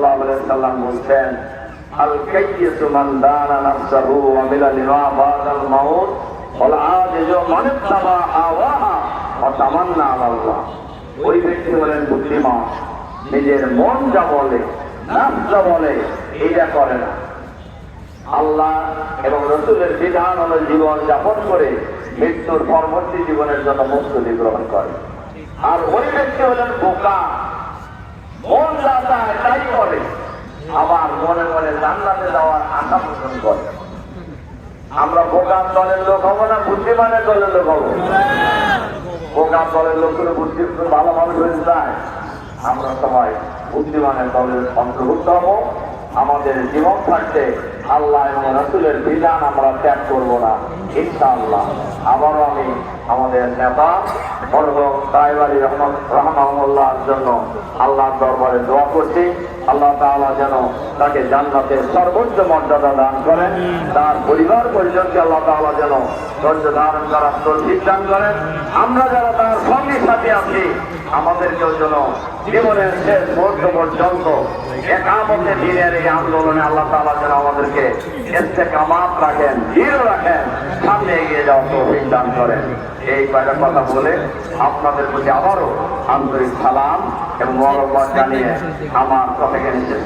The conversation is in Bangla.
সাল্লাল্লাহু আলাইহি সাল্লাম বলছেন, আল কাইয়িসু মান দানা নাফসাহু ওয়া আমিলা লিমা বাদাল মাউত ওয়াল আজিজু মান ইত্তাবা হাওয়াহা ওয়া তামান্না আলাল্লাহ। ওই ব্যক্তি হলেন বুদ্ধিমান, নিজের মন যা বলে, নাফস যা বলে, এটা করে না। আল্লাহ এবং রাসূলের বিধান অনুযায়ী জীবন যাপন করে মৃত্যুর পরবর্তী জীবনের জন্য প্রস্তুতি গ্রহণ করে। আর ওই ব্যক্তি হলেন বোকা, মন যা চায় তাই করে, আবার মনে মনে জান্নাতে যাওয়ার আশা পোষণ করে। আমরা বোকার দলের লোক হবো না বুদ্ধিমানের দলের লোক হবো? বোকার দলের লোকগুলো বুদ্ধি ভালো মানুষ হয়ে যায়। আমরা সবাই বুদ্ধিমানের দলের অন্তর্ভুক্ত হবো। আমাদের জীবন থাকতে আল্লাহ এবং রাসূলের বিধান আমরা ত্যাগ করবো না, ইনশাআল্লাহ। আবারও আমি আমাদের নেতা মরহুম তায়েব আলী রাহমাহুল্লাহর জন্য আল্লাহর দরবারে দোয়া করছি। আল্লাহ তাআলা যেন তাকে জান্নাতের সর্বোচ্চ মর্যাদা দান করেন, তার পরিবার পরিজনকে আল্লাহ তাআলা যেন ধৈর্য ধারণ করার তৌফিক দান করেন। আমরা যারা তার সঙ্গী সাথী আছি, আমাদেরকেও যেন জীবনের শেষ মুহূর্ত পর্যন্ত একামতে দ্বীনের এই আন্দোলনে আল্লাহ তাআলা যেন আমাদেরকে ইস্তেকামাত রাখেন, দৃঢ় রাখেন, সামনে এগিয়ে যাওয়ার তৌফিক দান করেন। এই কয়টা কথা বলে আপনাদের প্রতি আবারও আন্তরিক সালাম এবং মোবারকবাদ জানিয়ে আমার কথাকে শেষ